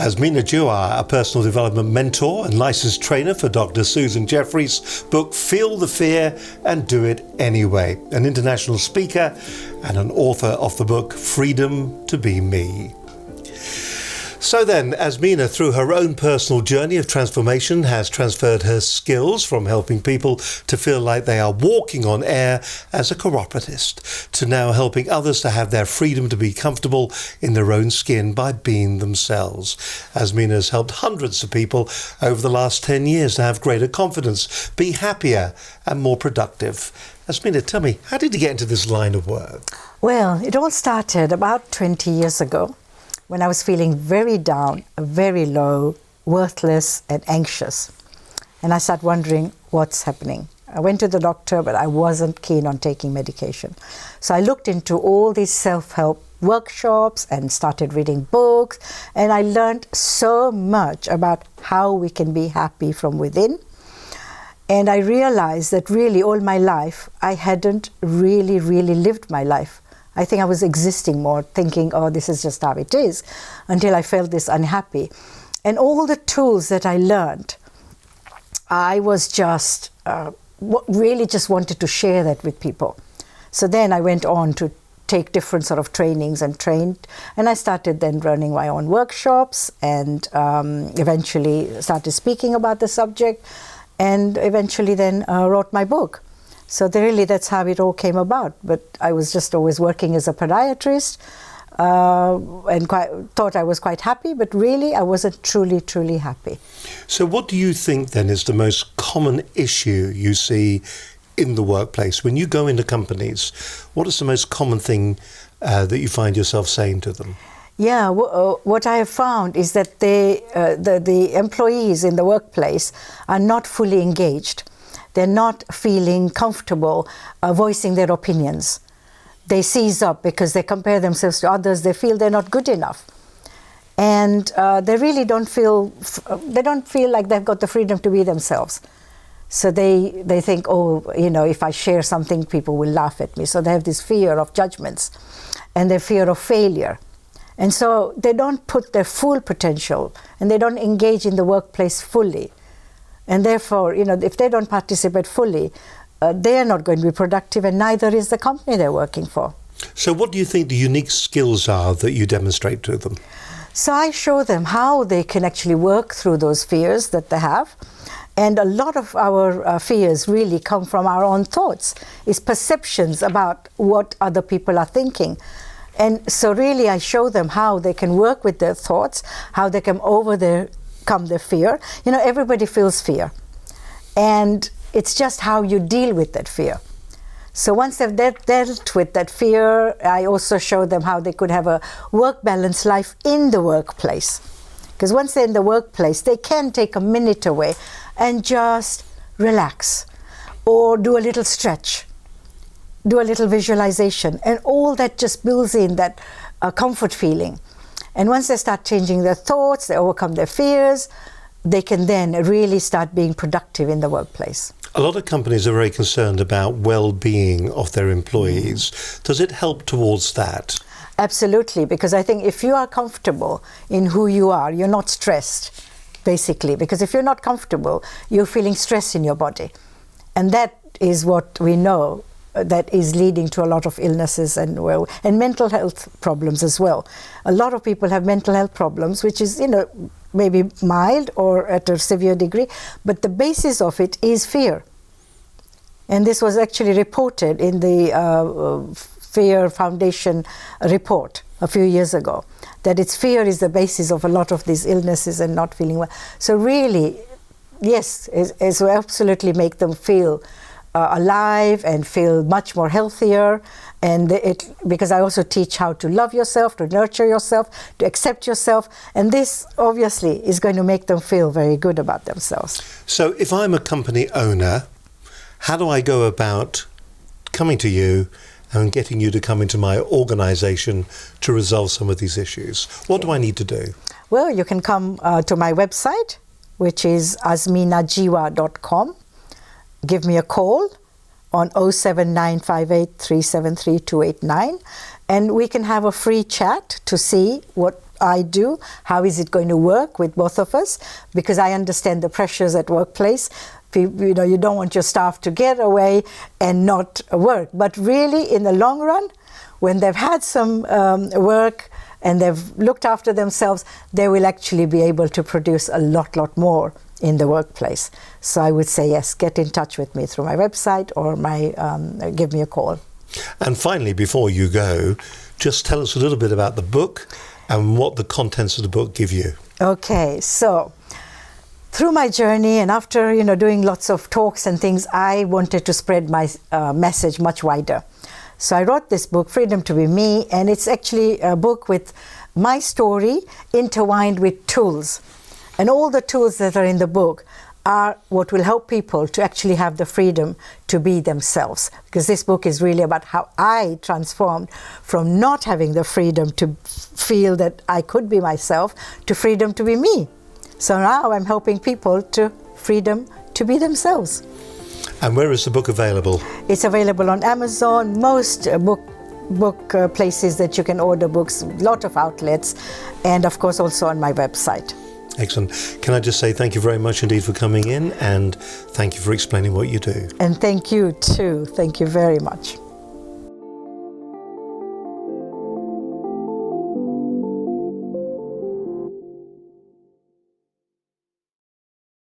Azmina Jiwa, a personal development mentor and licensed trainer for Dr. Susan Jeffries' book Feel the Fear and Do It Anyway, an international speaker and an author of the book Freedom to Be Me. So then, Azmina, through her own personal journey of transformation, has transferred her skills from helping people to feel like they are walking on air as a chiropratist to now helping others to have their freedom to be comfortable in their own skin by being themselves. Azmina has helped hundreds of people over the last 10 years to have greater confidence, be happier and more productive. Azmina, tell me, how did you get into this line of work? Well, it all started about 20 years ago, when I was feeling very down, very low, worthless and anxious. And I started wondering what's happening. I went to the doctor, but I wasn't keen on taking medication. So I looked into all these self-help workshops and started reading books. And I learned so much about how we can be happy from within. And I realized that really all my life, I hadn't really lived my life. I think I was existing more, thinking, oh, this is just how it is, until I felt this unhappy. And all the tools that I learned, I was just, really just wanted to share that with people. So then I went on to take different sort of trainings and trained, and I started then running my own workshops and eventually started speaking about the subject and eventually then wrote my book. So really that's how it all came about. But I was just always working as a podiatrist and thought I was quite happy, but really I wasn't truly happy. So what do you think then is the most common issue you see in the workplace? When you go into companies, what is the most common thing that you find yourself saying to them? Yeah, what I have found is that the employees in the workplace are not fully engaged. They're not feeling comfortable voicing their opinions. They seize up because they compare themselves to others. They feel they're not good enough. And they really don't feel like they've got the freedom to be themselves. So they think, oh, you know, if I share something, people will laugh at me. So they have this fear of judgments and their fear of failure. And so they don't put their full potential and they don't engage in the workplace fully. And therefore, you know, if they don't participate fully, they're not going to be productive, and neither is the company they're working for. So what do you think the unique skills are that you demonstrate to them? So I show them how they can actually work through those fears that they have. And a lot of our fears really come from our own thoughts. It's perceptions about what other people are thinking. And so really I show them how they can work with their thoughts, how they can overcome their fear. You know, everybody feels fear. And it's just how you deal with that fear. So once they've dealt with that fear, I also show them how they could have a work-balanced life in the workplace. Because once they're in the workplace, they can take a minute away and just relax or do a little stretch, do a little visualization, and all that just builds in that comfort feeling. And once they start changing their thoughts, they overcome their fears, they can then really start being productive in the workplace. A lot of companies are very concerned about well-being of their employees. Does it help towards that? Absolutely, because I think if you are comfortable in who you are, you're not stressed, basically. Because if you're not comfortable, you're feeling stress in your body. And that is what we know that is leading to a lot of illnesses and mental health problems as well. A lot of people have mental health problems, which is, you know, maybe mild or at a severe degree, but the basis of it is fear. And this was actually reported in the Fear Foundation report a few years ago, that its fear is the basis of a lot of these illnesses and not feeling well. So really, yes, it will absolutely make them feel alive and feel much more healthier. And because I also teach how to love yourself, to nurture yourself, to accept yourself. And this obviously is going to make them feel very good about themselves. So if I'm a company owner, how do I go about coming to you and getting you to come into my organization to resolve some of these issues? What do I need to do? Well, you can come to my website, which is azminajiwa.com. Give me a call on 07958 373 289, and we can have a free chat to see what I do? How is it going to work with both of us? Because I understand the pressures at workplace. You know, you don't want your staff to get away and not work. But really, in the long run, when they've had some work and they've looked after themselves, they will actually be able to produce a lot more in the workplace. So I would say, yes, get in touch with me through my website or give me a call. And finally, before you go, just tell us a little bit about the book and what the contents of the book give you. Okay, so through my journey and after doing lots of talks and things, I wanted to spread my message much wider. So I wrote this book, Freedom to Be Me, and it's actually a book with my story intertwined with tools. And all the tools that are in the book are what will help people to actually have the freedom to be themselves. Because this book is really about how I transformed from not having the freedom to feel that I could be myself to freedom to be me. So now I'm helping people to freedom to be themselves. And where is the book available? It's available on Amazon, most book places that you can order books, a lot of outlets, and of course also on my website. Excellent. Can I just say thank you very much indeed for coming in, and thank you for explaining what you do. And thank you too. Thank you very much.